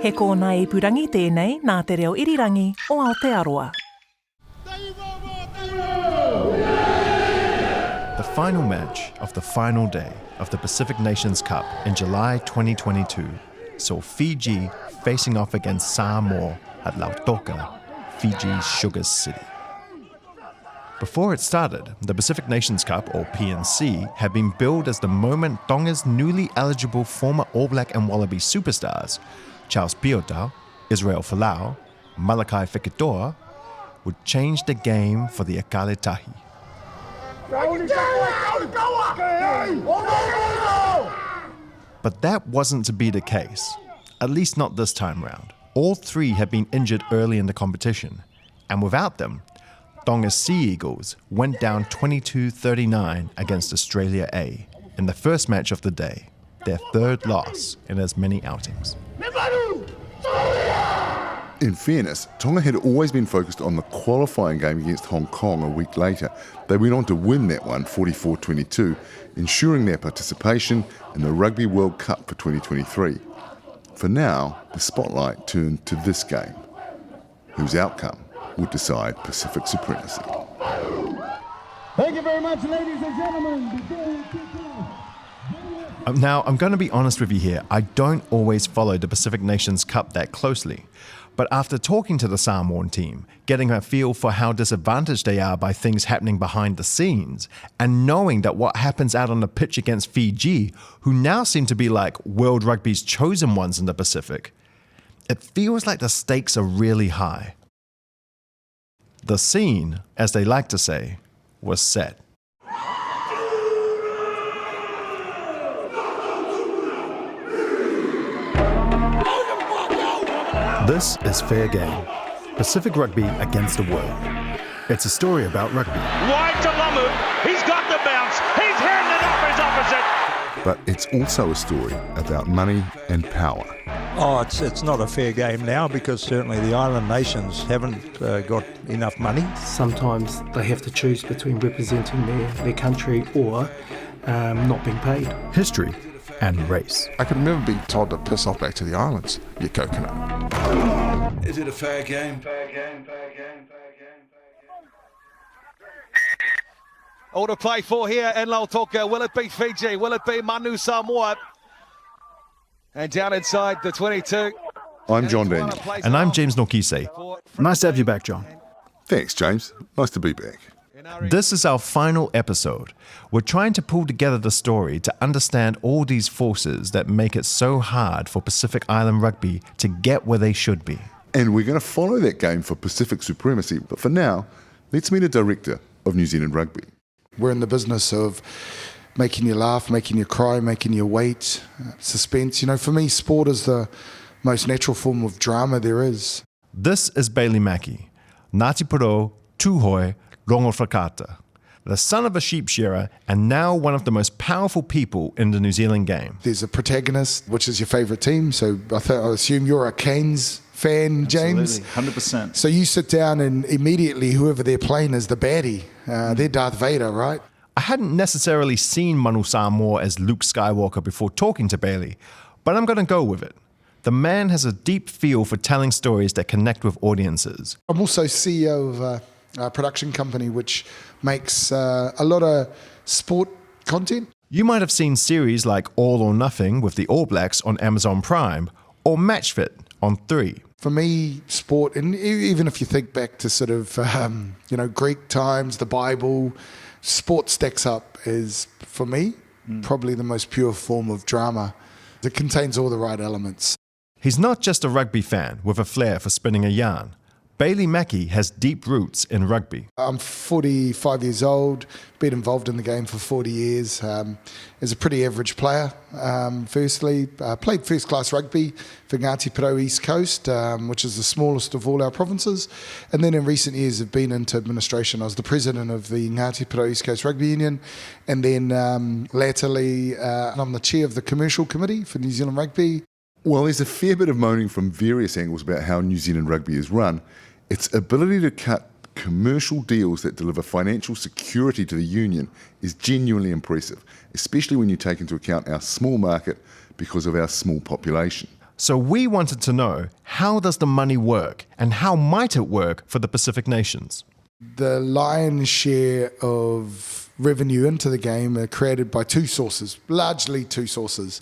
He kōna e purangi tēnei nā te reo irirangi o Aotearoa. The final match of the final day of the Pacific Nations Cup in July 2022 saw Fiji facing off against Samoa at Lautoka, Fiji's sugar city. Before it started, the Pacific Nations Cup, or PNC, had been billed as the moment Tonga's newly eligible former All Black and Wallaby superstars, Charles Piotau, Israel Folau, Malakai Fekitoa, would change the game for the Akaletahi. But that wasn't to be the case, at least not this time round. All three had been injured early in the competition, and without them, Tonga's Sea Eagles went down 22-39 against Australia A in the first match of the day, their third loss in as many outings. In fairness, Tonga had always been focused on the qualifying game against Hong Kong a week later. They went on to win that one 44-22, ensuring their participation in the Rugby World Cup for 2023. For now, the spotlight turned to this game, whose outcome would decide Pacific supremacy. Thank you very much, ladies and gentlemen. Now, I'm going to be honest with you here. I don't always follow the Pacific Nations Cup that closely. But after talking to the Samoan team, getting a feel for how disadvantaged they are by things happening behind the scenes, and knowing that what happens out on the pitch against Fiji, who now seem to be like World Rugby's chosen ones in the Pacific, it feels like the stakes are really high. The scene, as they like to say, was set. This is Fair Game, Pacific Rugby against the world. It's a story about rugby. Wide to Lamu, he's got the bounce, he's handed off his opposite. But it's also a story about money and power. Oh, it's not a fair game now because certainly the island nations haven't got enough money. Sometimes they have to choose between representing their country or not being paid. History and race. I could remember being told to piss off back to the islands, you coconut. Is it a fair game? All to play for here in Lautoka. Will it be Fiji? Will it be Manu Samoa? And down inside the 22. I'm John Daniel. And I'm James Nokise. Nice to have you back, John. Thanks, James. Nice to be back. This is our final episode. We're trying to pull together the story to understand all these forces that make it so hard for Pacific Island rugby to get where they should be. And we're going to follow that game for Pacific supremacy. But for now, let's meet a director of New Zealand Rugby. We're in the business of making you laugh, making you cry, making you wait, suspense. You know, for me, sport is the most natural form of drama there is. This is Bailey Mackey, Ngāti Porou, Tūhoe, Rongo Whakata, the son of a sheep shearer and now one of the most powerful people in the New Zealand game. There's a protagonist, which is your favourite team. So I assume you're a Canes fan, James. Absolutely, 100%. So you sit down and immediately whoever they're playing is the baddie. They're Darth Vader, right? I hadn't necessarily seen Manu Samoa as Luke Skywalker before talking to Bailey, but I'm going to go with it. The man has a deep feel for telling stories that connect with audiences. I'm also CEO of a production company which makes a lot of sport content. You might have seen series like All or Nothing with the All Blacks on Amazon Prime or Match Fit on 3. For me, sport, and even if you think back to sort of, Greek times, the Bible, sport stacks up as, for me, probably the most pure form of drama. It contains all the right elements. He's not just a rugby fan with a flair for spinning a yarn. Bailey Mackey has deep roots in rugby. I'm 45 years old, been involved in the game for 40 years. As a pretty average player, played first-class rugby for Ngāti Porou East Coast, which is the smallest of all our provinces. And then in recent years, I've been into administration. I was the president of the Ngāti Porou East Coast Rugby Union. And then latterly, I'm the chair of the commercial committee for New Zealand Rugby. Well, there's a fair bit of moaning from various angles about how New Zealand Rugby is run. Its ability to cut commercial deals that deliver financial security to the union is genuinely impressive, especially when you take into account our small market because of our small population. So we wanted to know, how does the money work and how might it work for the Pacific nations? The lion's share of revenue into the game are created by two sources, largely two sources,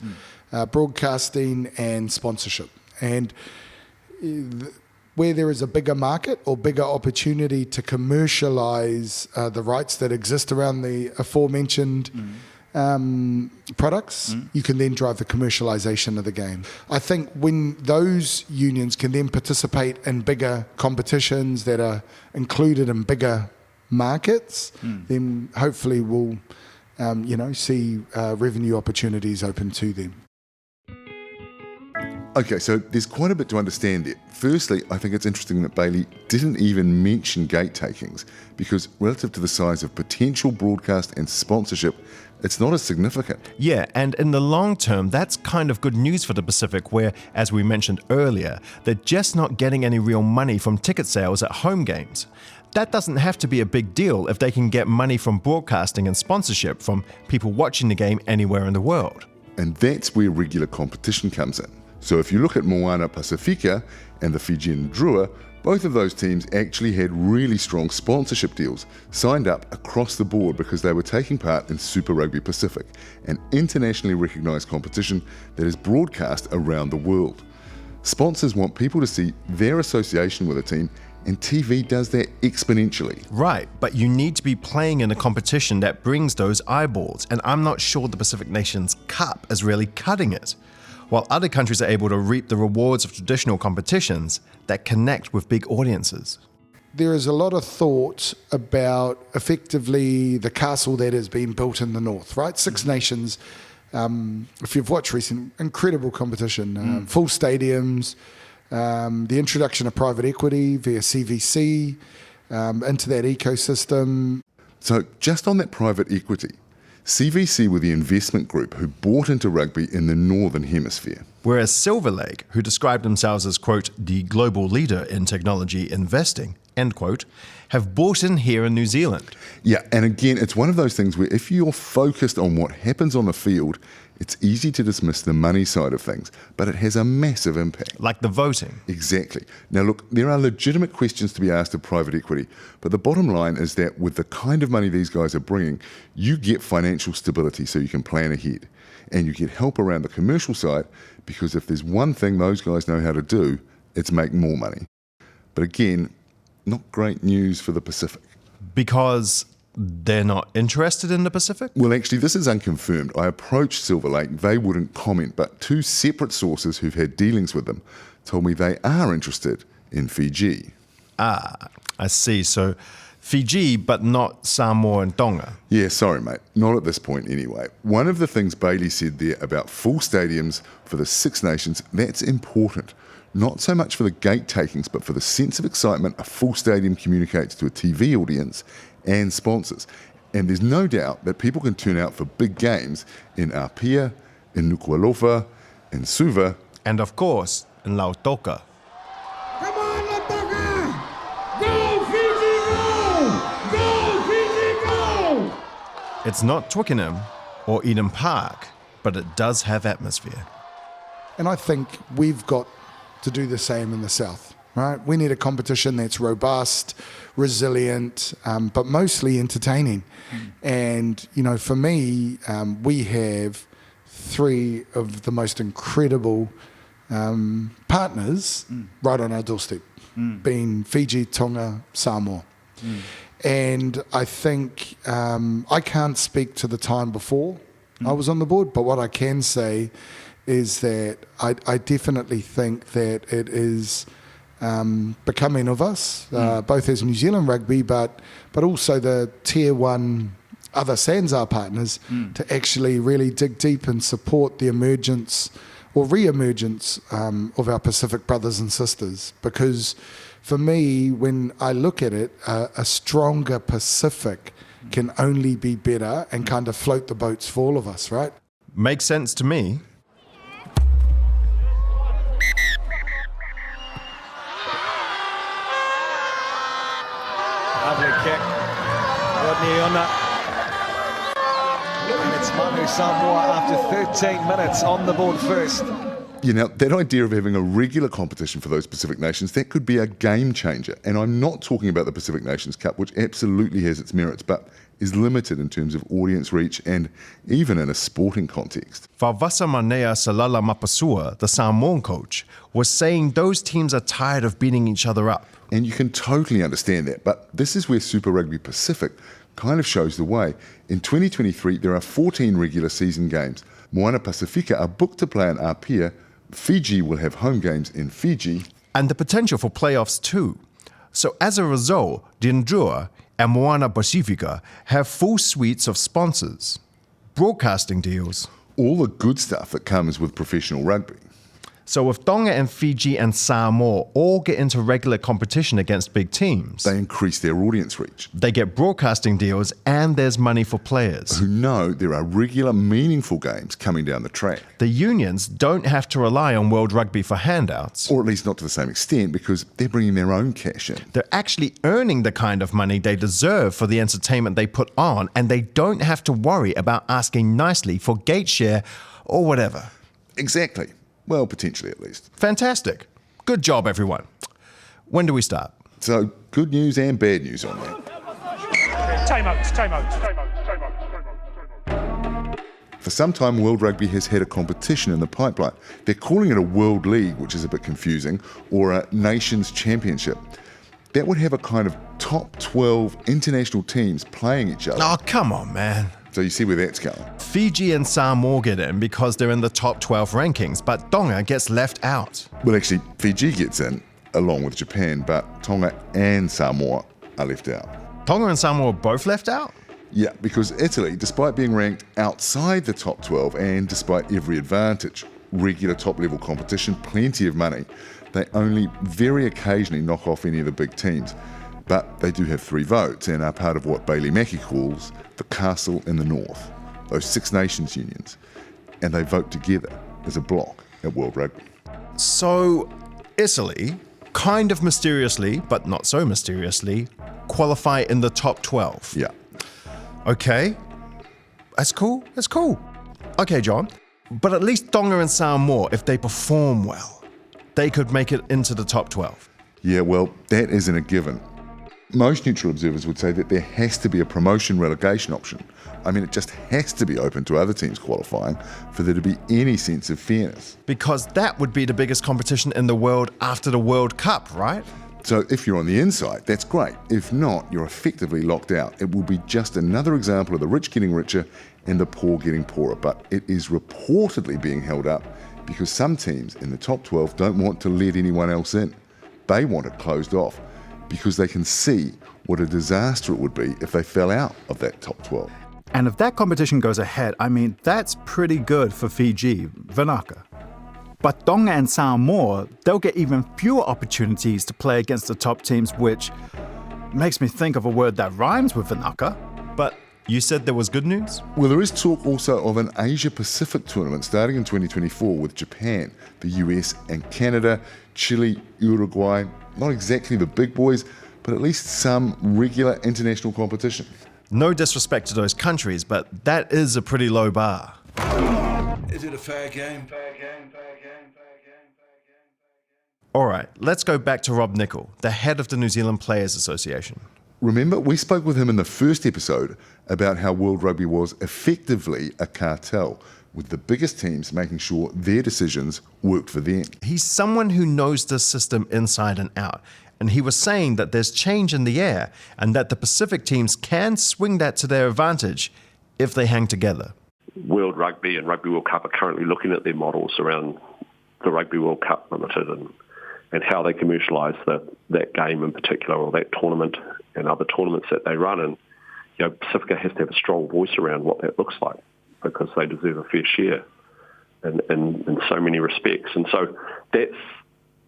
broadcasting and sponsorship. And where there is a bigger market or bigger opportunity to commercialize the rights that exist around the aforementioned products, you can then drive the commercialization of the game. I think when those unions can then participate in bigger competitions that are included in bigger markets, then hopefully we'll see revenue opportunities open to them. Okay, so there's quite a bit to understand there. Firstly, I think it's interesting that Bailey didn't even mention gate takings because relative to the size of potential broadcast and sponsorship, it's not as significant. Yeah, and in the long term, that's kind of good news for the Pacific where, as we mentioned earlier, they're just not getting any real money from ticket sales at home games. That doesn't have to be a big deal if they can get money from broadcasting and sponsorship from people watching the game anywhere in the world. And that's where regular competition comes in. So if you look at Moana Pasifika and the Fijian Drua, both of those teams actually had really strong sponsorship deals signed up across the board because they were taking part in Super Rugby Pacific, an internationally recognised competition that is broadcast around the world. Sponsors want people to see their association with a team, and TV does that exponentially. Right, but you need to be playing in a competition that brings those eyeballs, and I'm not sure the Pacific Nations Cup is really cutting it. While other countries are able to reap the rewards of traditional competitions that connect with big audiences. There is a lot of thought about effectively the castle that has been built in the north, right? Six Nations, if you've watched recent, incredible competition, full stadiums, the introduction of private equity via CVC into that ecosystem. So just on that private equity, CVC were the investment group who bought into rugby in the Northern Hemisphere. Whereas Silver Lake, who described themselves as, quote, the global leader in technology investing, end quote, have bought in here in New Zealand. Yeah, and again, it's one of those things where if you're focused on what happens on the field, it's easy to dismiss the money side of things, but it has a massive impact. Like the voting. Exactly. Now look, there are legitimate questions to be asked of private equity, but the bottom line is that with the kind of money these guys are bringing, you get financial stability so you can plan ahead. And you get help around the commercial side, because if there's one thing those guys know how to do, it's make more money. But again, not great news for the Pacific. Because they're not interested in the Pacific? Well, actually, this is unconfirmed. I approached Silver Lake. They wouldn't comment, but two separate sources who've had dealings with them told me they are interested in Fiji. Ah, I see. So Fiji, but not Samoa and Tonga. Yeah, sorry, mate. Not at this point, anyway. One of the things Bailey said there about full stadiums for the Six Nations, that's important. Not so much for the gate takings, but for the sense of excitement a full stadium communicates to a TV audience and sponsors. And there's no doubt that people can turn out for big games in Apia, in Nuku'alofa, in Suva. And of course, in Lautoka. Come on, Lautoka! Go, Fiji, go! Go, Fiji, go! It's not Twickenham or Eden Park, but it does have atmosphere. And I think we've got to do the same in the south, right? We need a competition that's robust, resilient, but mostly entertaining. And, you know, for me, we have three of the most incredible partners right on our doorstep, being Fiji, Tonga, Samoa. And I think I can't speak to the time before I was on the board, but what I can say is that I definitely think that it is becoming of us, both as New Zealand rugby, but also the tier one other SANZAR partners, to actually really dig deep and support the emergence or re-emergence of our Pacific brothers and sisters. Because for me, when I look at it, a stronger Pacific can only be better and kind of float the boats for all of us, right? Makes sense to me. Lovely kick. Rodney on that. And it's Manu Samoa after 13 minutes on the board first. You know, that idea of having a regular competition for those Pacific nations, that could be a game changer. And I'm not talking about the Pacific Nations Cup, which absolutely has its merits, but is limited in terms of audience reach and even in a sporting context. Vavasamanea Salala Mapasua, the Samoan coach, was saying those teams are tired of beating each other up. And you can totally understand that, but this is where Super Rugby Pacific kind of shows the way. In 2023, there are 14 regular season games. Moana Pasifika are booked to play in Apia. Fiji will have home games in Fiji. And the potential for playoffs too. So as a result, Dindrua and Moana Pasifika have full suites of sponsors, broadcasting deals. All the good stuff that comes with professional rugby. So if Tonga and Fiji and Samoa all get into regular competition against big teams, They increase their audience reach. they get broadcasting deals and there's money for players. Who know there are regular, meaningful games coming down the track. The unions don't have to rely on World Rugby for handouts. Or at least not to the same extent, because they're bringing their own cash in. They're actually earning the kind of money they deserve for the entertainment they put on, and they don't have to worry about asking nicely for gate share or whatever. Exactly. Well, potentially at least. Fantastic. Good job, everyone. When do we start? So, good news and bad news on that. Time out. For some time, World Rugby has had a competition in the pipeline. They're calling it a World League, which is a bit confusing, or a Nations Championship. That would have a kind of top 12 international teams playing each other. Oh, come on, man. So you see where that's going. Fiji and Samoa get in because they're in the top 12 rankings, but Tonga gets left out. Well, actually, Fiji gets in, along with Japan, but Tonga and Samoa are left out. Tonga and Samoa both left out? Yeah, because Italy, despite being ranked outside the top 12 and despite every advantage, regular top-level competition, plenty of money, they only very occasionally knock off any of the big teams. But they do have 3 votes and are part of what Bailey Mackey calls the castle in the north, those 6 nations unions. And they vote together as a bloc at World Rugby. So, Italy, kind of mysteriously, but not so mysteriously, qualify in the top 12. Yeah. Okay. That's cool. That's cool. Okay, John. But at least Tonga and Samoa, if they perform well, they could make it into the top 12. Yeah, well, that isn't a given. Most neutral observers would say that there has to be a promotion relegation option. I mean, it just has to be open to other teams qualifying for there to be any sense of fairness. Because that would be the biggest competition in the world after the World Cup, right? So if you're on the inside, that's great. If not, you're effectively locked out. It will be just another example of the rich getting richer and the poor getting poorer. But it is reportedly being held up because some teams in the top 12 don't want to let anyone else in. They want it closed off because they can see what a disaster it would be if they fell out of that top 12. And if that competition goes ahead, I mean, that's pretty good for Fiji, Vinaka. But Tonga and Samoa, they'll get even fewer opportunities to play against the top teams, which makes me think of a word that rhymes with Vinaka. But you said there was good news? Well, there is talk also of an Asia-Pacific tournament starting in 2024 with Japan, the US and Canada, Chile, Uruguay. Not exactly the big boys, but at least some regular international competition. No disrespect to those countries, but that is a pretty low bar. Is it a fair game? All right, let's go back to Rob Nichol, the head of the New Zealand Players Association. Remember, we spoke with him in the first episode about how World Rugby was effectively a cartel, with the biggest teams making sure their decisions worked for them. He's someone who knows the system inside and out, and he was saying that there's change in the air and that the Pacific teams can swing that to their advantage if they hang together. World Rugby and Rugby World Cup are currently looking at their models around the Rugby World Cup Limited and how they commercialise that game in particular, or that tournament and other tournaments that they run. And Pasifika has to have a strong voice around what that looks like, because they deserve a fair share in so many respects. And so that's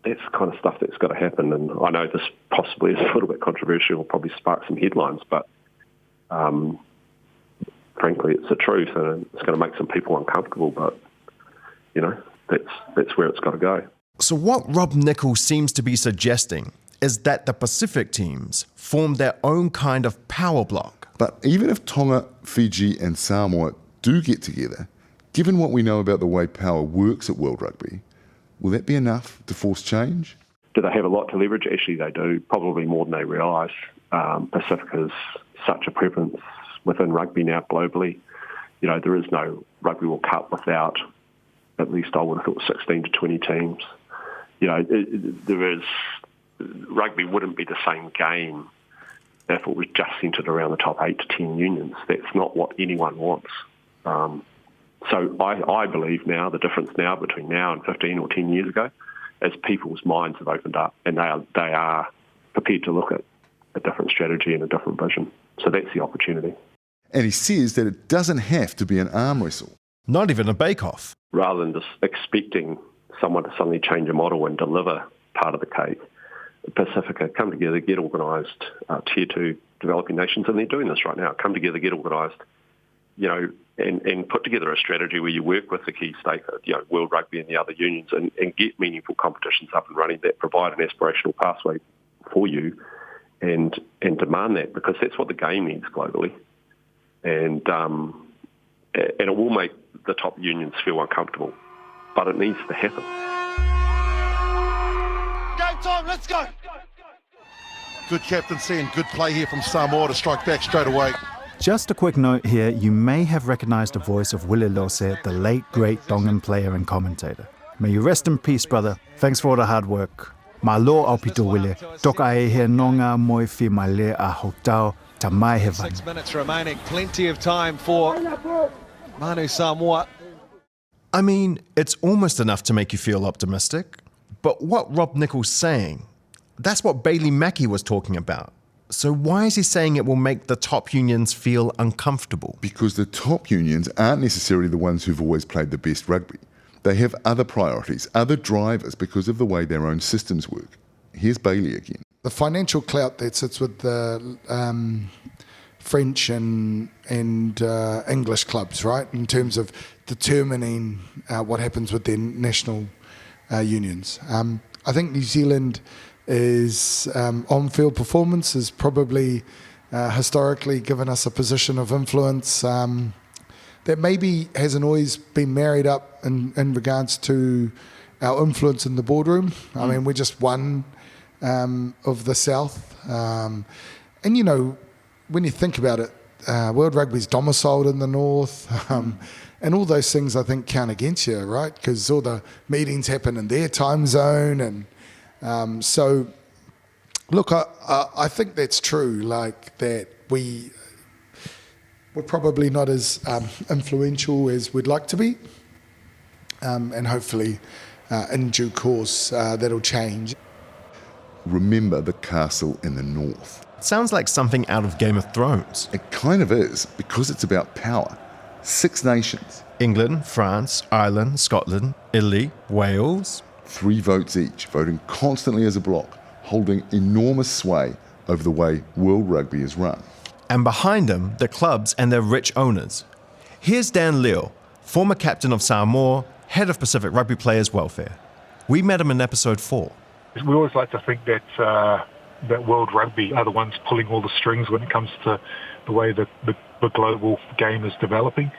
the kind of stuff that's got to happen. And I know this possibly is a little bit controversial, will probably spark some headlines, but frankly, it's the truth, and it's going to make some people uncomfortable, but, that's where it's got to go. So what Rob Nichol seems to be suggesting is that the Pacific teams form their own kind of power block. But even if Tonga, Fiji and Samoa do get together, given what we know about the way power works at World Rugby, Will that be enough to force change? Do they have a lot to leverage? Actually, they do, probably more than they realise. Pasifika's such a preference within rugby now globally. You know, there is no Rugby World Cup without, at least I would have thought, 16 to 20 teams. You know, rugby wouldn't be the same game if it was just centred around the top 8 to 10 unions. That's not what anyone wants. So I believe now, the difference now between now and 15 or 10 years ago, is people's minds have opened up and they are prepared to look at a different strategy and a different vision. So that's the opportunity. And he says that it doesn't have to be an arm wrestle. Not even a bake-off. Rather than just expecting someone to suddenly change a model and deliver part of the cake, Pasifika come together, get organised, Tier 2 developing nations, and they're doing this right now. Come together, get organised, you know, and put together a strategy where you work with the key stakeholders, you know, World Rugby and the other unions, and get meaningful competitions up and running that provide an aspirational pathway for you, and demand that, because that's what the game needs globally. And it will make the top unions feel uncomfortable, but it needs to happen. Game time, let's go! Good captaincy and good play here from Samoa to strike back straight away. Just a quick note here, you may have recognized the voice of Wile Lose, the late great Tongan player and commentator. May you rest in peace, brother. Thanks for all the hard work. Malo au pito Wile, toka e he nonga moi fi male a hotau ta mai he vana. 6 minutes remaining, plenty of time for Manu Samoa. I mean, it's almost enough to make you feel optimistic. But what Rob Nichols saying, that's what Bailey Mackey was talking about. So why is he saying it will make the top unions feel uncomfortable? Because the top unions aren't necessarily the ones who've always played the best rugby. They have other priorities, other drivers because of the way their own systems work. Here's Bailey again. The financial clout that sits with the French and English clubs, right, in terms of determining what happens with their national unions. I think New Zealand is on-field performance has probably historically given us a position of influence that maybe hasn't always been married up in regards to our influence in the boardroom. I mean, we're just one of the South. And, you know, when you think about it, World Rugby's domiciled in the North. And all those things, I think, count against you, right? Because all the meetings happen in their time zone. And so, look, I think that's true, like that we're probably not as influential as we'd like to be. And hopefully, in due course, that'll change. Remember the castle in the north. It sounds like something out of Game of Thrones. It kind of is, because it's about power. 6 nations. England, France, Ireland, Scotland, Italy, Wales. 3 votes each, voting constantly as a bloc, holding enormous sway over the way World Rugby is run. And behind them, the clubs and their rich owners. Here's Dan Leo, former captain of Samoa, head of Pacific Rugby Players Welfare. We met him in episode 4. We always like to think that that World Rugby are the ones pulling all the strings when it comes to the way that the global game is developing.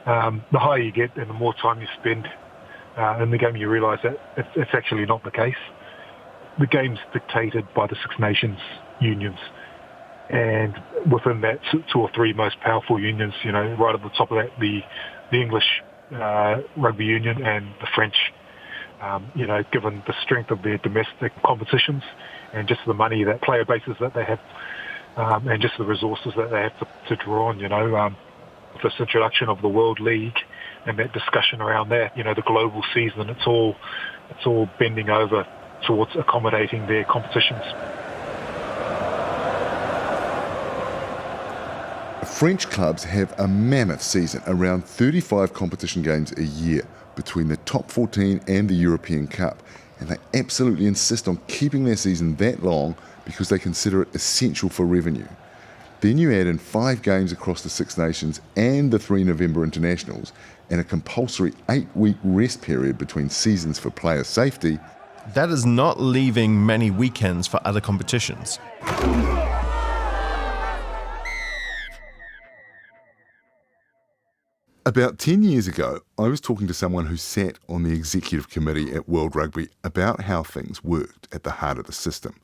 The higher you get and the more time you spend in the game, you realise that it's actually not the case. The game's dictated by the Six Nations unions. And within that, 2 or 3 most powerful unions, you know, right at the top of that, the English Rugby Union and the French, you know, given the strength of their domestic competitions and just the money, that player bases that they have, and just the resources that they have to draw on, you know, with this introduction of the World League and that discussion around that, you know, the global season, it's all bending over towards accommodating their competitions. French clubs have a mammoth season, around 35 competition games a year between the top 14 and the European Cup, and they absolutely insist on keeping their season that long because they consider it essential for revenue. Then you add in 5 games across the Six Nations and the 3 November internationals, and a compulsory 8-week rest period between seasons for player safety. That is not leaving many weekends for other competitions. About 10 years ago, I was talking to someone who sat on the executive committee at World Rugby about how things worked at the heart of the system.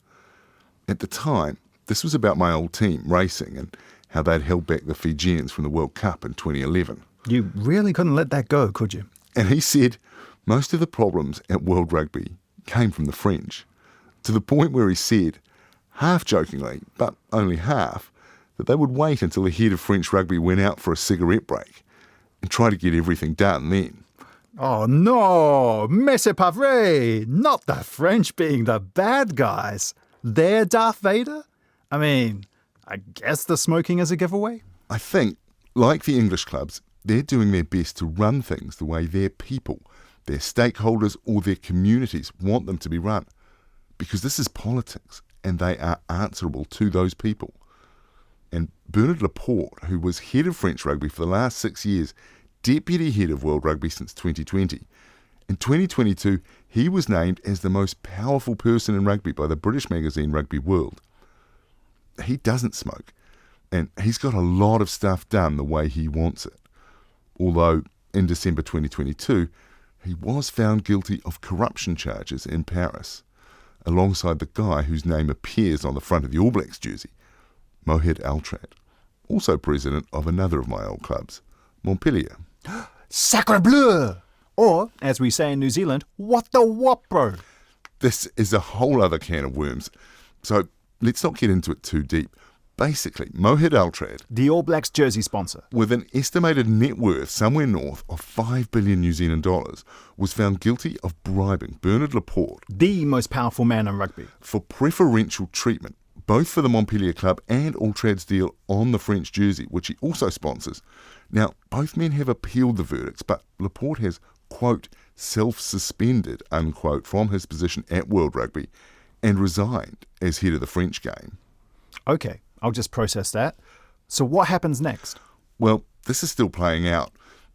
At the time, this was about my old team, racing, and how they'd held back the Fijians from the World Cup in 2011. You really couldn't let that go, could you? And he said most of the problems at World Rugby came from the French, to the point where he said, half jokingly, but only half, that they would wait until the head of French rugby went out for a cigarette break and try to get everything done then. Oh no, mais c'est pas vrai. Not the French being the bad guys. They're Darth Vader? I mean, I guess the smoking is a giveaway. I think, like the English clubs, they're doing their best to run things the way their people, their stakeholders or their communities want them to be run. Because this is politics and they are answerable to those people. And Bernard Laporte, who was head of French rugby for the last 6 years, deputy head of World Rugby since 2020. In 2022, he was named as the most powerful person in rugby by the British magazine Rugby World. He doesn't smoke, and he's got a lot of stuff done the way he wants it. Although, in December 2022, he was found guilty of corruption charges in Paris, alongside the guy whose name appears on the front of the All Blacks jersey, Mohed Altrad, also president of another of my old clubs, Montpellier. Sacre bleu! Or, as we say in New Zealand, what the whop, bro? This is a whole other can of worms, so let's not get into it too deep. Basically, Mohed Altrad, the All Blacks jersey sponsor, with an estimated net worth somewhere north of 5 billion New Zealand dollars, was found guilty of bribing Bernard Laporte, the most powerful man in rugby, for preferential treatment, both for the Montpellier club and Altrad's deal on the French jersey, which he also sponsors. Now, both men have appealed the verdicts, but Laporte has, quote, self-suspended, unquote, from his position at World Rugby and resigned as head of the French game. Okay, I'll just process that. So what happens next? Well, this is still playing out.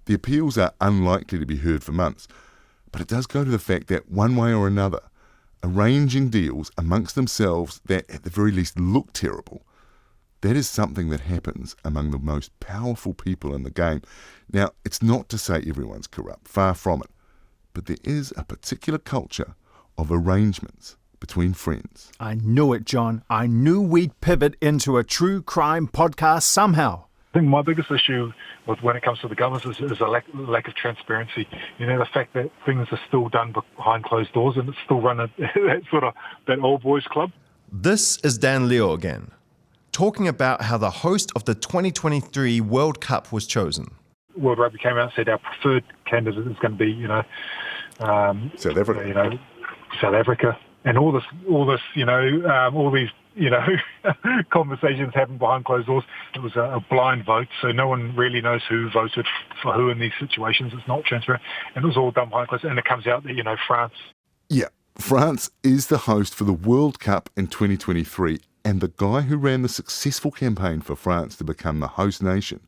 The appeals are unlikely to be heard for months, but it does go to the fact that one way or another, arranging deals amongst themselves that at the very least look terrible, that is something that happens among the most powerful people in the game. Now, it's not to say everyone's corrupt, far from it, but there is a particular culture of arrangements between friends. I knew it, John. I knew we'd pivot into a true crime podcast somehow. I think my biggest issue with when it comes to the governments is a lack of transparency. You know, the fact that things are still done behind closed doors and it's still run that old boys club. This is Dan Leo again, talking about how the host of the 2023 World Cup was chosen. World Rugby came out and said our preferred candidate is going to be, South Africa. South Africa. And all these, conversations happen behind closed doors. It was a blind vote, so no one really knows who voted for who in these situations. It's not transparent, and it was all done behind closed doors. And it comes out that, France. Yeah, France is the host for the World Cup in 2023, and the guy who ran the successful campaign for France to become the host nation,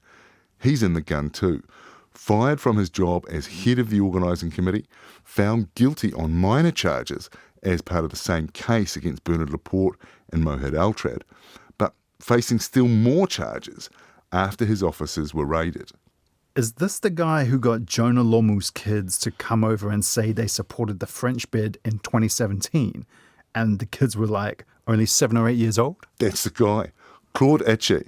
he's in the gun too. Fired from his job as head of the organising committee, found guilty on minor charges as part of the same case against Bernard Laporte and Mohed Altrad, but facing still more charges after his offices were raided. Is this the guy who got Jonah Lomu's kids to come over and say they supported the French bid in 2017, and the kids were like only 7 or 8 years old? That's the guy, Claude Etche.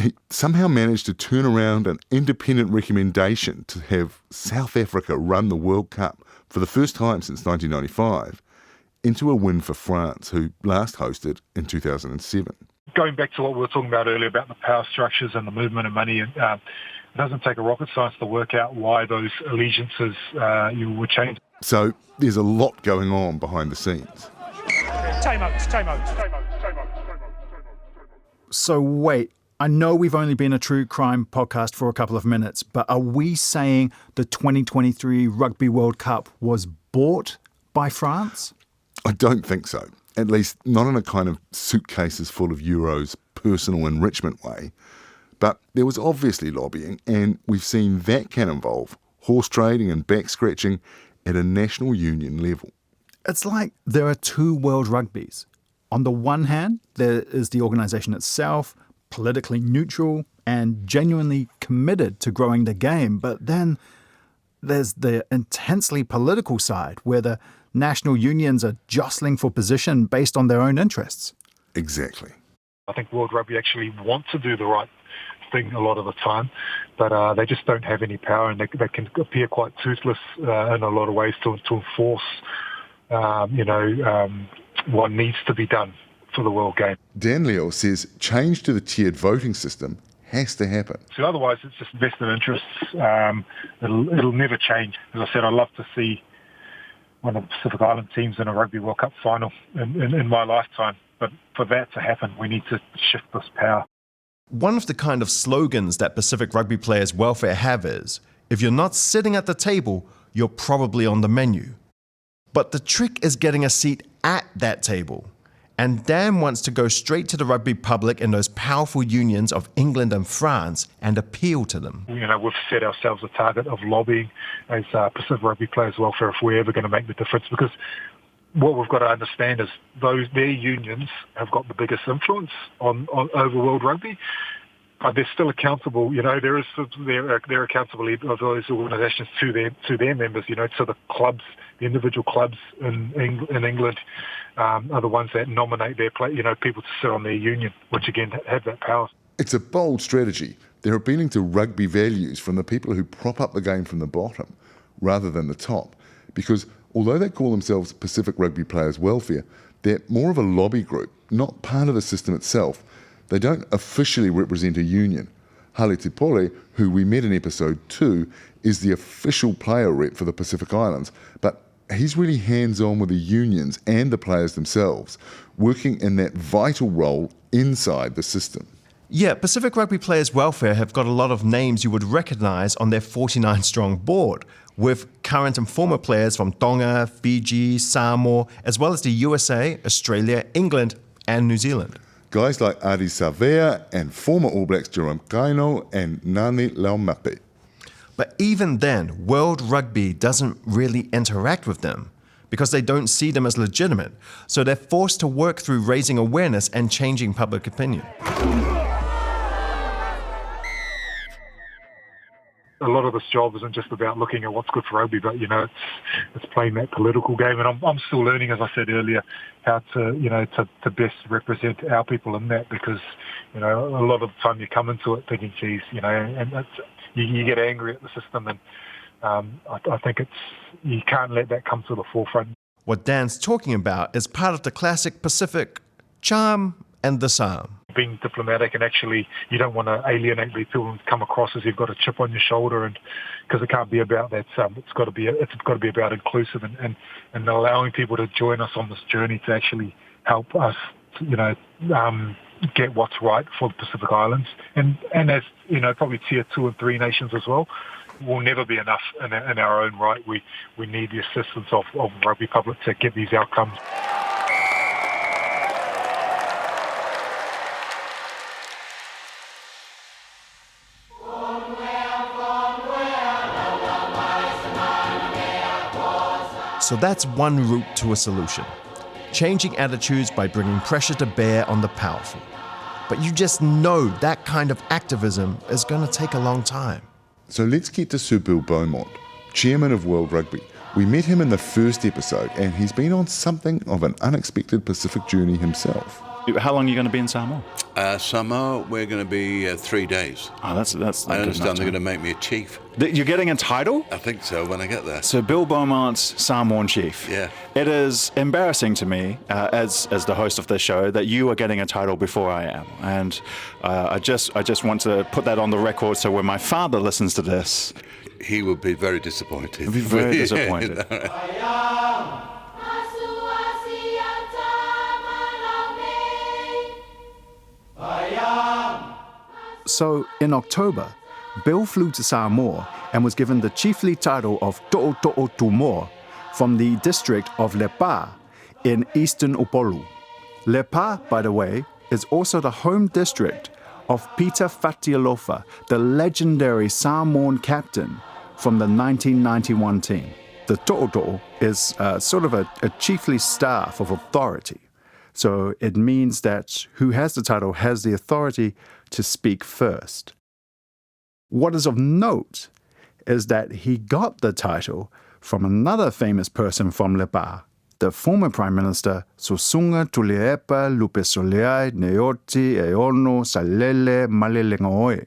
He somehow managed to turn around an independent recommendation to have South Africa run the World Cup for the first time since 1995 into a win for France, who last hosted in 2007. Going back to what we were talking about earlier about the power structures and the movement of money, it doesn't take a rocket science to work out why those allegiances were changed. So there's a lot going on behind the scenes. Time out. So wait, I know we've only been a true crime podcast for a couple of minutes, but are we saying the 2023 Rugby World Cup was bought by France? I don't think so. At least not in a kind of suitcases full of euros personal enrichment way. But there was obviously lobbying, and we've seen that can involve horse trading and back scratching at a national union level. It's like there are two world rugbies. On the one hand, there is the organisation itself, politically neutral and genuinely committed to growing the game. But then there's the intensely political side where the national unions are jostling for position based on their own interests. Exactly. I think World Rugby actually want to do the right thing a lot of the time, but they just don't have any power, and they can appear quite toothless in a lot of ways to enforce, what needs to be done for the World Game. Dan Leal says change to the tiered voting system has to happen. So otherwise it's just vested interests. It'll never change. As I said, I'd love to see one of the Pacific Island teams in a Rugby World Cup final in my lifetime. But for that to happen, we need to shift this power. One of the kind of slogans that Pacific Rugby Players Welfare have is, if you're not sitting at the table, you're probably on the menu. But the trick is getting a seat at that table. And Dan wants to go straight to the rugby public in those powerful unions of England and France and appeal to them. We've set ourselves a target of lobbying as Pacific Rugby Players Welfare if we're ever going to make the difference, because what we've got to understand is their unions have got the biggest influence on over World Rugby. But they're still accountable. They're accountable of those organisations to their members. So the clubs, the individual clubs in England, are the ones that nominate their people to sit on their union, which again have that power. It's a bold strategy. They're appealing to rugby values from the people who prop up the game from the bottom rather than the top, because although they call themselves Pacific Rugby Players Welfare, they're more of a lobby group, not part of the system itself. They don't officially represent a union. Hale Tipole, who we met in episode 2, is the official player rep for the Pacific Islands, but he's really hands-on with the unions and the players themselves, working in that vital role inside the system. Yeah, Pacific Rugby Players Welfare have got a lot of names you would recognise on their 49-strong board, with current and former players from Tonga, Fiji, Samoa, as well as the USA, Australia, England and New Zealand. Guys like Adi Savea and former All Blacks Jerome Kaino and Nani Laumape. But even then, World Rugby doesn't really interact with them because they don't see them as legitimate, so they're forced to work through raising awareness and changing public opinion. A lot of this job isn't just about looking at what's good for rugby, but it's playing that political game. And I'm still learning, as I said earlier, how to best represent our people in that, because a lot of the time you come into it thinking, geez, and you get angry at the system, and I think you can't let that come to the forefront. What Dan's talking about is part of the classic Pacific charm and the psalm. Being diplomatic, and actually you don't want to alienate people and come across as you've got a chip on your shoulder, and because it can't be about that. It's got to be about inclusive and allowing people to join us on this journey to actually help us, get what's right for the Pacific Islands, and as probably tier 2 and 3 nations as well. Will never be enough in our own right. We need the assistance of rugby public to get these outcomes. So that's one route to a solution. Changing attitudes by bringing pressure to bear on the powerful. But you just know that kind of activism is going to take a long time. So let's get to Sir Bill Beaumont, chairman of World Rugby. We met him in the first episode, and he's been on something of an unexpected Pacific journey himself. How long are you going to be in Samoa? Samoa, we're going to be 3 days. Oh, that's. I understand they're going to make me a chief. You're getting a title? I think so when I get there. So Bill Beaumont's Samoan chief. Yeah. It is embarrassing to me, as the host of this show, that you are getting a title before I am, and I just want to put that on the record. So when my father listens to this, he will be very disappointed. He'll be very disappointed. So, in October, Bill flew to Samoa and was given the chiefly title of To'oto'o Tumor from the district of Lepa in eastern Upolu. Lepa, by the way, is also the home district of Peter Fatialofa, the legendary Samoan captain from the 1991 team. The To'oto'o is sort of a chiefly staff of authority. So it means that who has the title has the authority to speak first. What is of note is that he got the title from another famous person from Lepa, the former Prime Minister Sosunga Tuliepa Lupesoleai Neoti Eono Salele Malelengaoe.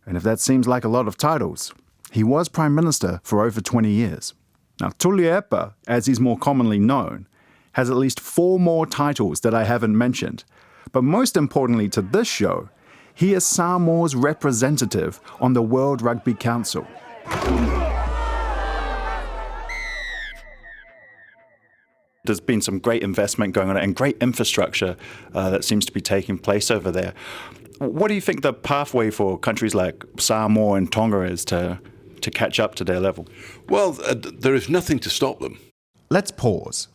And if that seems like a lot of titles, he was Prime Minister for over 20 years. Now, Tuliepa, as he's more commonly known, has at least 4 more titles that I haven't mentioned. But most importantly to this show, he is Samoa's representative on the World Rugby Council. There's been some great investment going on and great infrastructure that seems to be taking place over there. What do you think the pathway for countries like Samoa and Tonga is to catch up to their level? Well, there is nothing to stop them. Let's pause.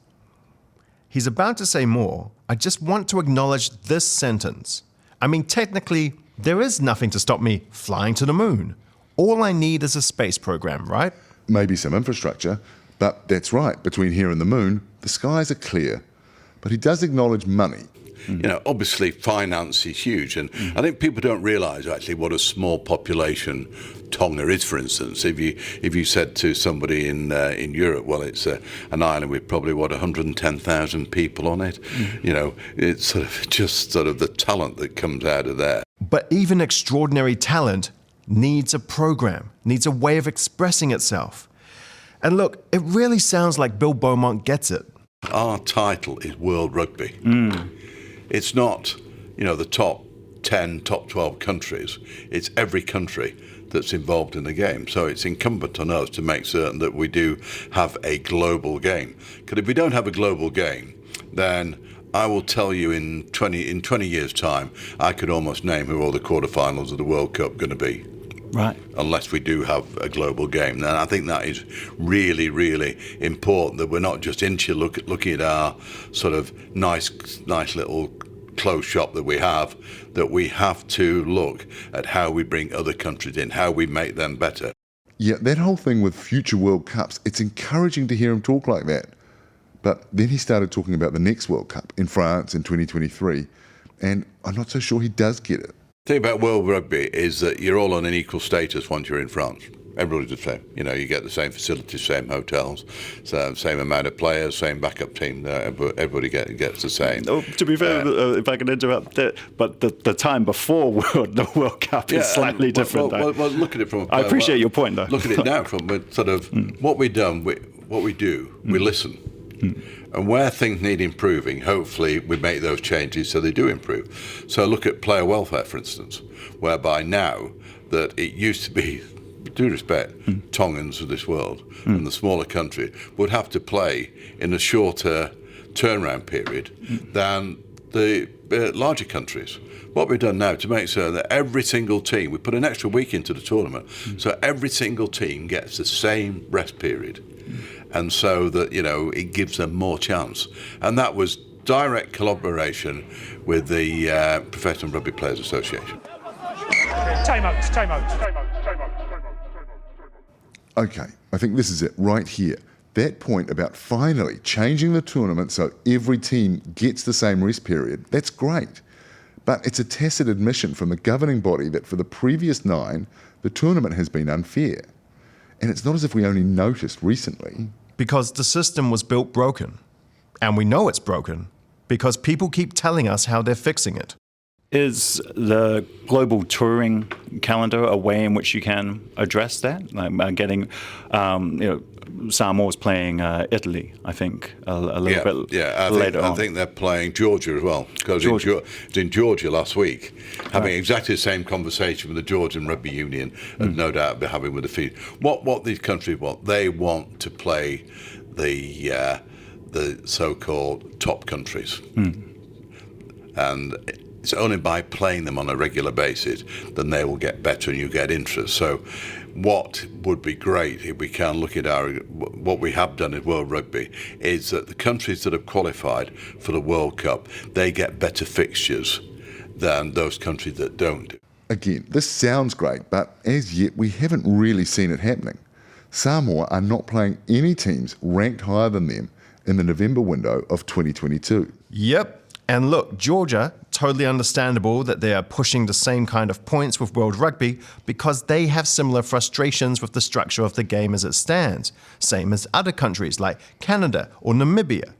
He's about to say more. I just want to acknowledge this sentence. I mean, technically, there is nothing to stop me flying to the moon. All I need is a space program, right? Maybe some infrastructure, but that's right. Between here and the moon, the skies are clear. But he does acknowledge money. You know, obviously finance is huge, and I think people don't realise actually what a small population Tonga is. For instance, if you said to somebody in Europe, well, it's an island with probably 110,000 people on it. You know, it's sort of the talent that comes out of there. But even extraordinary talent needs a program, needs a way of expressing itself. And look, it really sounds like Bill Beaumont gets it. Our title is World Rugby. It's not, you know, the top 10, top 12 countries. It's every country that's involved in the game. So it's incumbent on us to make certain that we do have a global game. Because if we don't have a global game, then I will tell you in 20 years' time, I could almost name who all the quarterfinals of the World Cup are going to be. Right. Unless we do have a global game. And I think that is really, really important, that we're not just looking at our sort of nice little closed shop that we have to look at how we bring other countries in, how we make them better. Yeah, that whole thing with future World Cups, it's encouraging to hear him talk like that. But then he started talking about the next World Cup in France in 2023, and I'm not so sure he does get it. The thing about World Rugby is that you're all on an equal status once you're in France. Everybody's the same. You know, you get the same facilities, same hotels, same amount of players, same backup team. Everybody gets the same. Oh, to be fair, if I can interrupt there, but the time before the World Cup is slightly different. Well, look at it from. I appreciate your point, though. Look at it now from sort of what we've done. What we do, we listen. And where things need improving, hopefully we make those changes so they do improve. So look at player welfare, for instance, whereby now that it used to be, with due respect, Tongans of this world and the smaller countries would have to play in a shorter turnaround period than the larger countries. What we've done now to make sure that every single team, we put an extra week into the tournament, so every single team gets the same rest period. And so that, you know, it gives them more chance. And that was direct collaboration with the Professional Rugby Players Association. Time out. Okay, I think this is it right here. That point about finally changing the tournament so every team gets the same rest period, that's great. But it's a tacit admission from the governing body that for the previous 9, the tournament has been unfair. And it's not as if we only noticed recently. Because the system was built broken. And we know it's broken because people keep telling us how they're fixing it. Is the global touring calendar a way in which you can address that? Like getting, Samoa's playing Italy, I think, a little bit later on. I think they're playing Georgia as well. Because in Georgia last week, having exactly the same conversation with the Georgian Rugby Union, and no doubt be having with the Fiji. What these countries want, they want to play the so-called top countries. And it's only by playing them on a regular basis then they will get better and you get interest. So what would be great if we can look at what we have done in World Rugby is that the countries that have qualified for the World Cup, they get better fixtures than those countries that don't. Again, this sounds great, but as yet we haven't really seen it happening. Samoa are not playing any teams ranked higher than them in the November window of 2022. Yep. And look, Georgia, totally understandable that they are pushing the same kind of points with World Rugby because they have similar frustrations with the structure of the game as it stands, same as other countries like Canada or Namibia.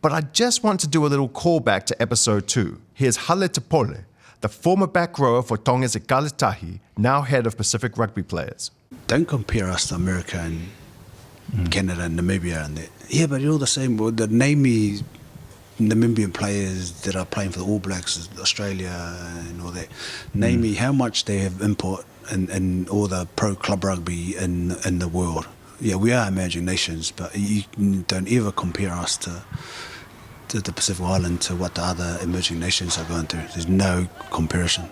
But I just want to do a little callback to episode 2. Here's Hale Tupole, the former back rower for Tonga's Ikaletahi, now head of Pacific Rugby players. Don't compare us to America and Canada and Namibia and that. Yeah, but you're all the same. Well, name me Namibian players that are playing for the All Blacks, Australia and all that. Name me how much they have import in all the pro club rugby in the world. Yeah, we are emerging nations, but you don't ever compare us to the Pacific Island to what the other emerging nations are going through. There's no comparison.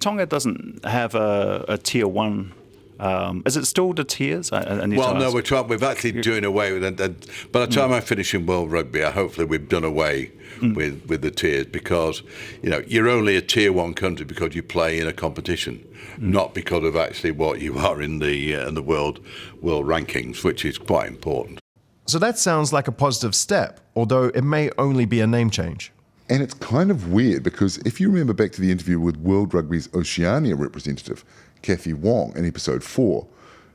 Tonga doesn't have a tier 1. Is it still the tiers? Well, no, we've actually doing away with it. By the time I finish in World Rugby, hopefully we've done away with the tiers, because you're only a tier 1 country because you play in a competition, not because of actually what you are in the world rankings, which is quite important. So that sounds like a positive step, although it may only be a name change. And it's kind of weird because if you remember back to the interview with World Rugby's Oceania representative, Kathy Wong, in episode 4,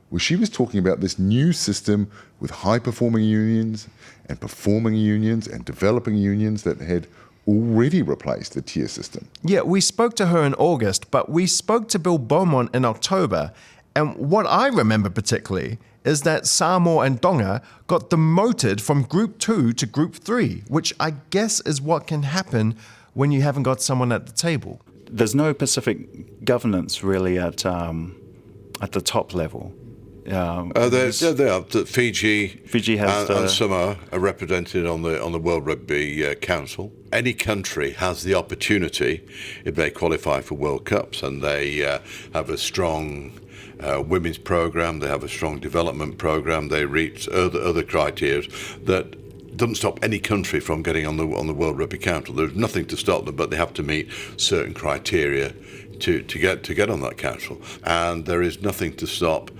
where she was talking about this new system with high-performing unions and performing unions and developing unions that had already replaced the tier system. Yeah, we spoke to her in August, but we spoke to Bill Beaumont in October, and what I remember particularly is that Samoa and Tonga got demoted from Group 2 to Group 3, which I guess is what can happen when you haven't got someone at the table. There's no Pacific governance really at the top level. They are. Fiji has and Samoa are represented on the World Rugby Council. Any country has the opportunity, if they qualify for World Cups and they have a strong women's program, they have a strong development program, they reach other criteria that doesn't stop any country from getting on the World Rugby Council. There's nothing to stop them, but they have to meet certain criteria to get on that council. And there is nothing to stop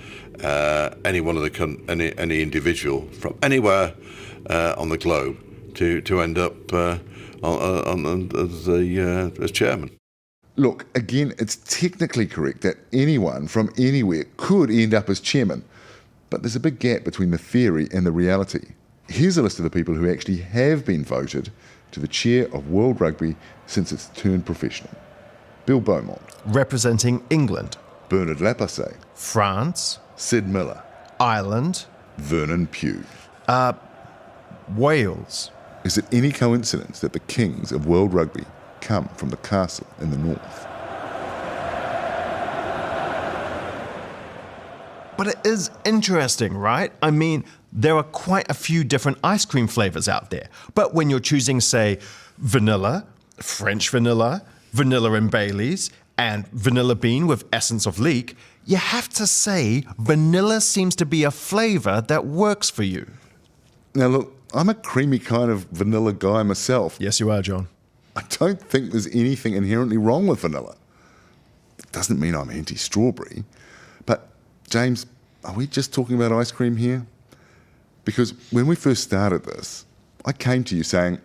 any one of any individual from anywhere on the globe to end up as chairman. Look, again, it's technically correct that anyone from anywhere could end up as chairman, but there's a big gap between the theory and the reality. Here's a list of the people who actually have been voted to the chair of World Rugby since it's turned professional. Bill Beaumont. Representing England. Bernard Lapasse. France. Sid Miller. Ireland. Vernon Pugh. Wales. Is it any coincidence that the kings of World Rugby come from the castle in the north? But it is interesting, right? I mean, there are quite a few different ice cream flavors out there. But when you're choosing, say, vanilla, French vanilla, vanilla and Baileys, and vanilla bean with essence of leek, you have to say vanilla seems to be a flavor that works for you. Now look, I'm a creamy kind of vanilla guy myself. Yes, you are, John. I don't think there's anything inherently wrong with vanilla. It doesn't mean I'm anti-strawberry. But, James, are we just talking about ice cream here? Because when we first started this, I came to you saying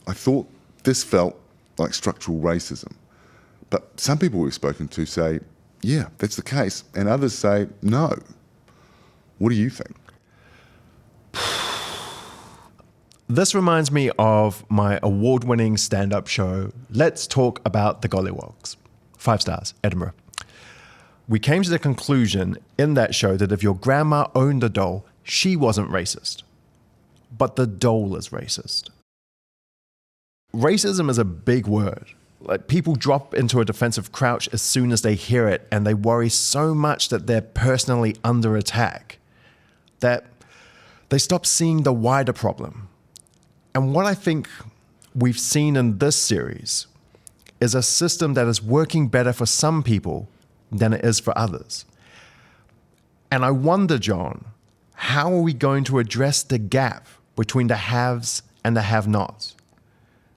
I thought this felt like structural racism. But some people we've spoken to say, yeah, that's the case. And others say, no. What do you think? This reminds me of my award-winning stand-up show, Let's Talk About the Gollywogs. 5 stars, Edinburgh. We came to the conclusion in that show that if your grandma owned a doll, she wasn't racist. But the doll is racist. Racism is a big word. Like, people drop into a defensive crouch as soon as they hear it, and they worry so much that they're personally under attack that they stop seeing the wider problem. And what I think we've seen in this series is a system that is working better for some people than it is for others. And I wonder, John, how are we going to address the gap between the haves and the have-nots?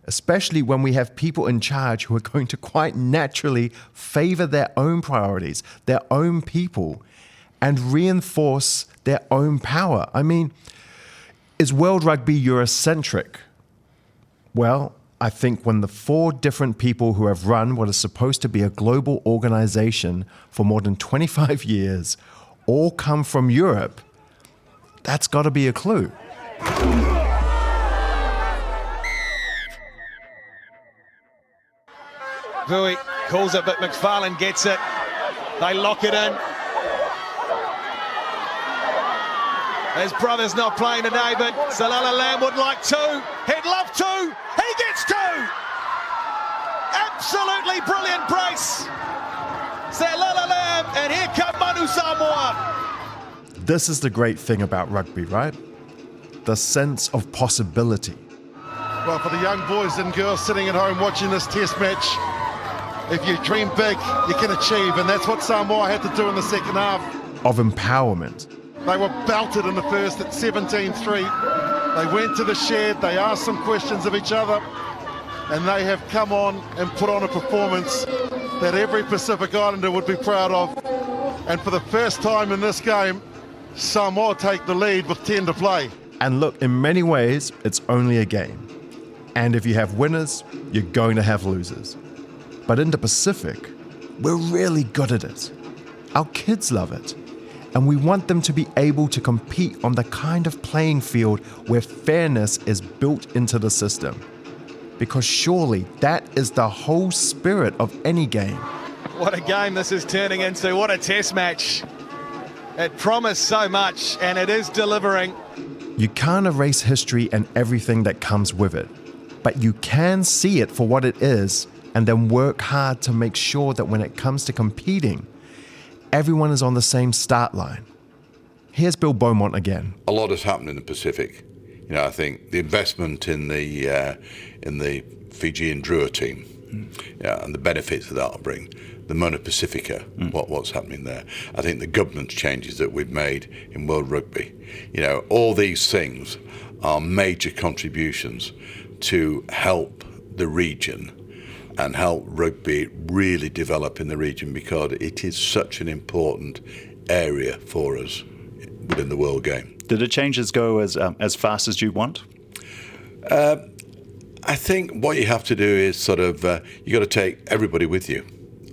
especially when we have people in charge who are going to quite naturally favor their own priorities, their own people, and reinforce their own power. I mean, is World Rugby Eurocentric? Well, I think when the 4 different people who have run what is supposed to be a global organization for more than 25 years all come from Europe, that's got to be a clue. Vui calls it, but McFarlane gets it. They lock it in. His brother's not playing today, but Salala Lamb would like to. He'd love to. He gets 2. Absolutely brilliant brace. Salala Lamb, and here come Manu Samoa. This is the great thing about rugby, right? The sense of possibility. Well, for the young boys and girls sitting at home watching this test match, if you dream big, you can achieve, and that's what Samoa had to do in the second half. Of empowerment. They were belted in the first at 17-3. They went to the shed, they asked some questions of each other, and they have come on and put on a performance that every Pacific Islander would be proud of. And for the first time in this game, Samoa take the lead with 10 to play. And look, in many ways, it's only a game. And if you have winners, you're going to have losers. But in the Pacific, we're really good at it. Our kids love it. And we want them to be able to compete on the kind of playing field where fairness is built into the system. Because surely that is the whole spirit of any game. What a game this is turning into. What a test match. It promised so much, and it is delivering. You can't erase history and everything that comes with it. But you can see it for what it is and then work hard to make sure that when it comes to competing, everyone is on the same start line. Here's Bill Beaumont again. A lot has happened in the Pacific. You know, I think the investment in the Fijian Drua team, and the benefits that will bring, the Moana Pasifika, what's happening there. I think the governance changes that we've made in World Rugby. You know, all these things are major contributions to help the region and help rugby really develop in the region, because it is such an important area for us within the world game. Did the changes go as fast as you want? I think what you have to do is sort of, you got to take everybody with you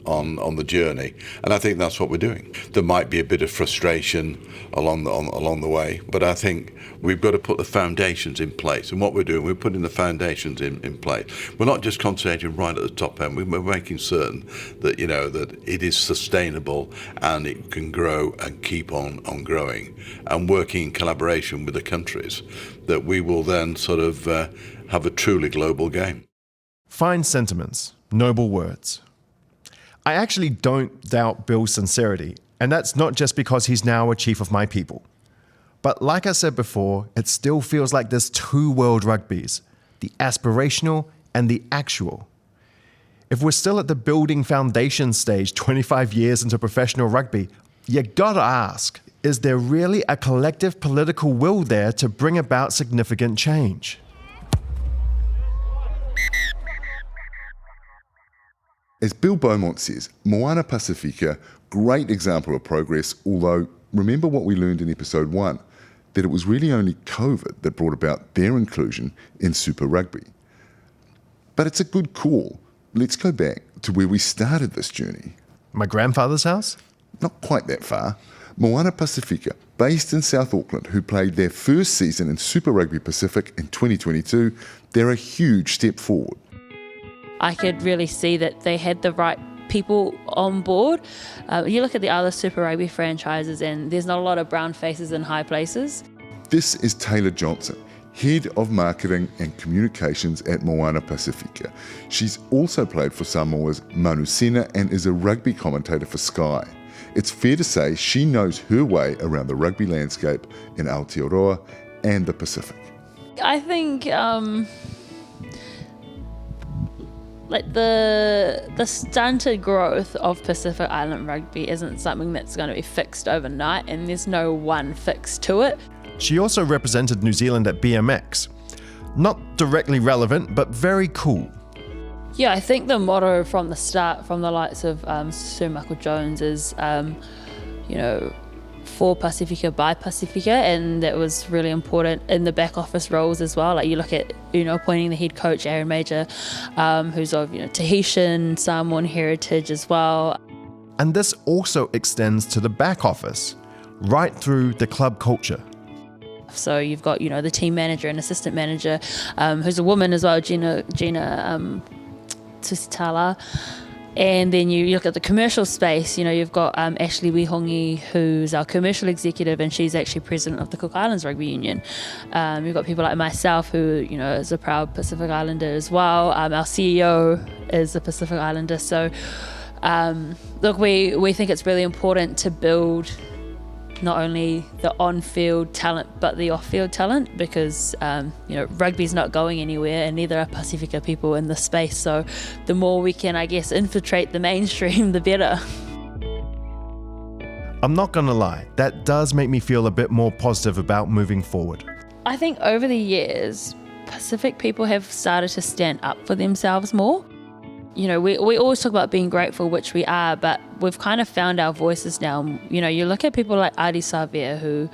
on the journey, and I think that's what we're doing. There might be a bit of frustration along the way, but I think we've got to put the foundations in place. And what we're doing, we're putting the foundations in place. We're not just concentrating right at the top end. We're making certain that, you know, that it is sustainable and it can grow and keep on growing, and working in collaboration with the countries, that we will then sort of have a truly global game. Fine sentiments, noble words. I actually don't doubt Bill's sincerity, and that's not just because he's now a chief of my people. But like I said before, it still feels like there's 2 world rugbies, the aspirational and the actual. If we're still at the building foundation stage 25 years into professional rugby, you gotta ask, is there really a collective political will there to bring about significant change? As Bill Beaumont says, Moana Pasifika, great example of progress, although remember what we learned in episode 1, that it was really only COVID that brought about their inclusion in Super Rugby. But it's a good call. Let's go back to where we started this journey. My grandfather's house? Not quite that far. Moana Pasifika, based in South Auckland, who played their first season in Super Rugby Pacific in 2022, they're a huge step forward. I could really see that they had the right people on board. You look at the other Super Rugby franchises and there's not a lot of brown faces in high places. This is Taylor Johnson, Head of Marketing and Communications at Moana Pasifika. She's also played for Samoa's Manu Sena and is a rugby commentator for Sky. It's fair to say she knows her way around the rugby landscape in Aotearoa and the Pacific. I think like the stunted growth of Pacific Island rugby isn't something that's going to be fixed overnight, and there's no one fix to it. She also represented New Zealand at BMX. Not directly relevant, but very cool. Yeah, I think the motto from the start, from the likes of Sir Michael Jones, is, for Pasifika, by Pasifika, and that was really important in the back office roles as well. Like you look at, appointing the head coach, Aaron Major, who's of, Tahitian, Samoan heritage as well. And this also extends to the back office, right through the club culture. So you've got, the team manager and assistant manager, who's a woman as well, Gina Tusitala. And then you look at the commercial space, you've got Ashley Wihongi, who's our commercial executive, and she's actually president of the Cook Islands Rugby Union. You've got people like myself, who, is a proud Pacific Islander as well. Our CEO is a Pacific Islander. So, look, we think it's really important to build not only the on-field talent but the off-field talent, because rugby's not going anywhere, and neither are Pasifika people in this space. So the more we can, I guess, infiltrate the mainstream, the better. I'm not gonna lie, that does make me feel a bit more positive about moving forward. I think over the years, Pacific people have started to stand up for themselves more. We always talk about being grateful, which we are, but we've kind of found our voices now. You look at people like Adi Savia, who,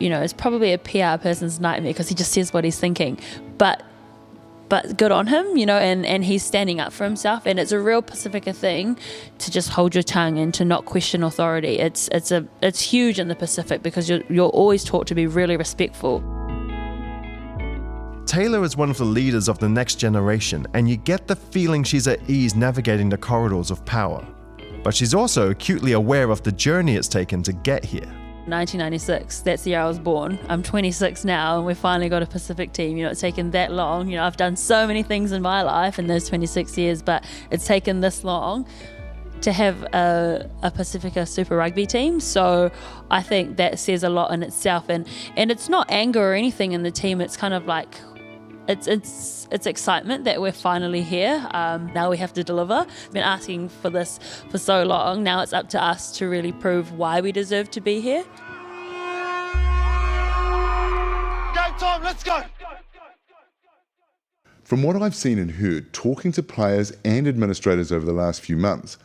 is probably a PR person's nightmare because he just says what he's thinking. But good on him, and he's standing up for himself. And it's a real Pacifica thing to just hold your tongue and to not question authority. It's huge in the Pacific because you're always taught to be really respectful. Taylor is one of the leaders of the next generation, and you get the feeling she's at ease navigating the corridors of power. But she's also acutely aware of the journey it's taken to get here. 1996, that's the year I was born. I'm 26 now, and we finally got a Pacific team. It's taken that long. I've done so many things in my life in those 26 years, but it's taken this long to have a Pasifika Super Rugby team. So I think that says a lot in itself. And it's not anger or anything in the team. It's kind of like, it's excitement that we're finally here. Now we have to deliver. We've been asking for this for so long. Now it's up to us to really prove why we deserve to be here. Game time, let's go! From what I've seen and heard, talking to players and administrators over the last few months,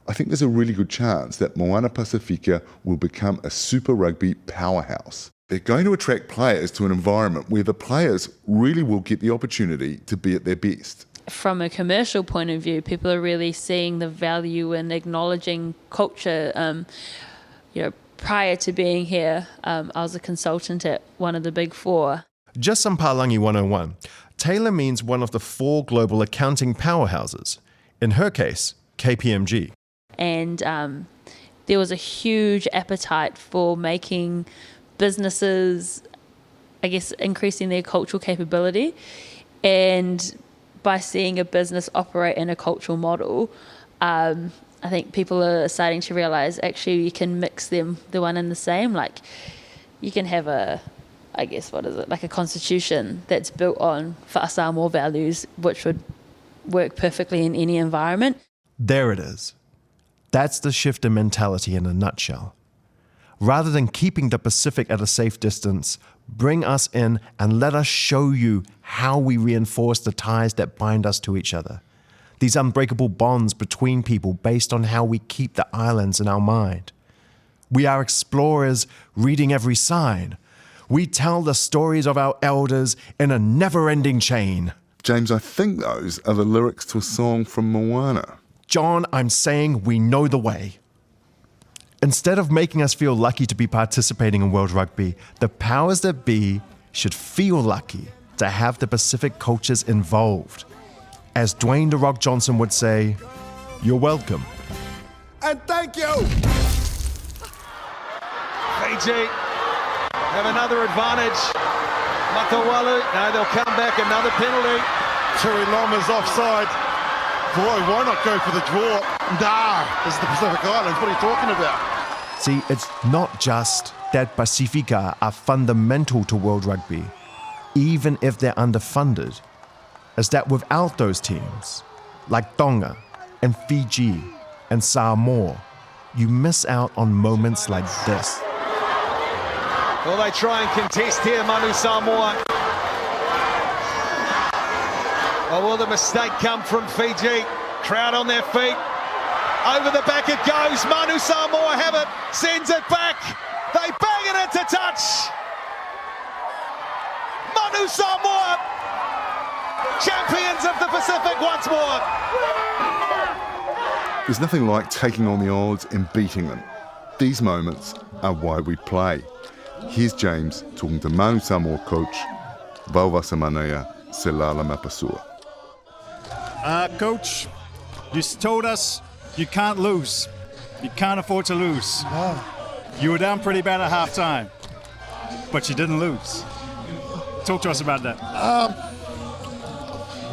I think there's a really good chance that Moana Pasifika will become a Super Rugby powerhouse. They're going to attract players to an environment where the players really will get the opportunity to be at their best. From a commercial point of view, people are really seeing the value in acknowledging culture. Prior to being here, I was a consultant at one of the big four. Just some Palangi 101. Taylor means one of the 4 global accounting powerhouses. In her case, KPMG. And there was a huge appetite for making businesses, I guess, increasing their cultural capability. And by seeing a business operate in a cultural model, I think people are starting to realize actually you can mix them, the one and the same. Like you can have like a constitution that's built on Samoa values, which would work perfectly in any environment. There it is. That's the shift in mentality in a nutshell. Rather than keeping the Pacific at a safe distance, bring us in and let us show you how we reinforce the ties that bind us to each other. These unbreakable bonds between people based on how we keep the islands in our mind. We are explorers reading every sign. We tell the stories of our elders in a never-ending chain. James, I think those are the lyrics to a song from Moana. John, I'm saying we know the way. Instead of making us feel lucky to be participating in World Rugby, the powers that be should feel lucky to have the Pacific cultures involved. As Dwayne "The Rock" Johnson would say, you're welcome. And thank you! Fiji have another advantage. Matawalu, no, they'll come back, another penalty. Tui Loma's offside. Boy, why not go for the draw? Nah, this is the Pacific Islands. What are you talking about? See, it's not just that Pasifika are fundamental to World Rugby, even if they're underfunded. It's that without those teams, like Tonga and Fiji and Samoa, you miss out on moments like this. Well, they try and contest here, Manu Samoa. Or will the mistake come from Fiji? Crowd on their feet. Over the back it goes. Manu Samoa have it. Sends it back. They bang it into touch. Manu Samoa, champions of the Pacific once more. There's nothing like taking on the odds and beating them. These moments are why we play. Here's James talking to Manu Samoa coach Vauvasa Manea Selala Mapasua. Coach, you told us you can't lose. You can't afford to lose. You were down pretty bad at half-time, but you didn't lose. Talk to us about that.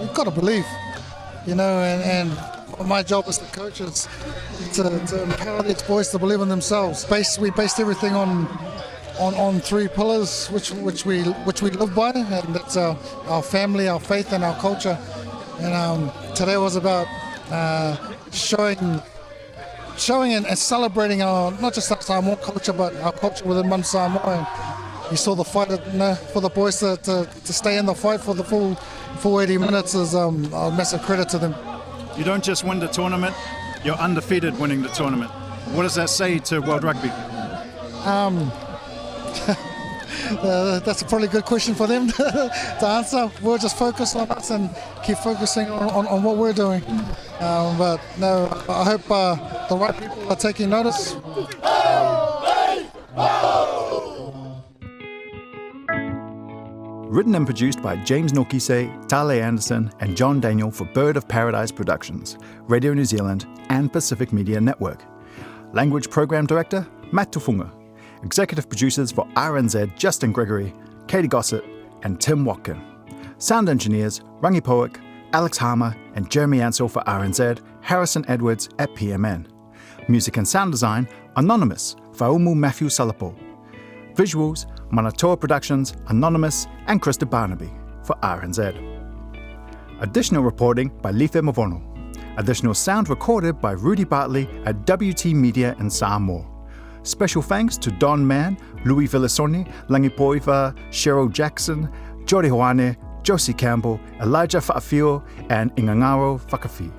You've got to believe, and my job as the coach is to empower these boys to believe in themselves. We based everything on three pillars, which we live by, and that's our family, our faith, and our culture. And today was about showing and celebrating our, not just our Samoan culture, but our culture within Manu Samoa. You saw the fight for the boys to stay in the fight for the full 80 minutes is a massive credit to them. You don't just win the tournament, you're undefeated winning the tournament. What does that say to World Rugby? That's a probably good question for them to answer. We'll just focus on us and keep focusing on what we're doing. But no, I hope the right people are taking notice. Written and produced by James Nokise, Tale Anderson, and John Daniel for Bird of Paradise Productions, Radio New Zealand, and Pacific Media Network. Language Program Director, Matt Tufunga. Executive producers for RNZ, Justin Gregory, Katie Gossett, and Tim Watkin. Sound engineers, Rangi Poick, Alex Harmer, and Jeremy Ansell for RNZ, Harrison Edwards at PMN. Music and sound design, Anonymous, Faumu Matthew Salapo. Visuals, Manatoa Productions, Anonymous, and Krista Barnaby for RNZ. Additional reporting by Life Mavono. Additional sound recorded by Rudy Bartley at WT Media in Samoa. Special thanks to Don Mann, Louis Villasoni, Langipoiva, Cheryl Jackson, Jody Hoane, Josie Campbell, Elijah Fa'afio, and Ingangaro Whakafi.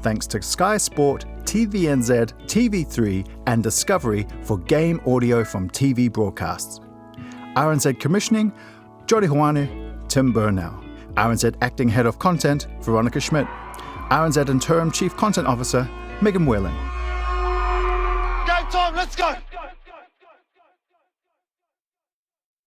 Thanks to Sky Sport, TVNZ, TV3, and Discovery for game audio from TV broadcasts. RNZ Commissioning, Jody Hoane, Tim Burnell. RNZ Acting Head of Content, Veronica Schmidt. RNZ Interim Chief Content Officer, Megan Whelan. Game time, let's go!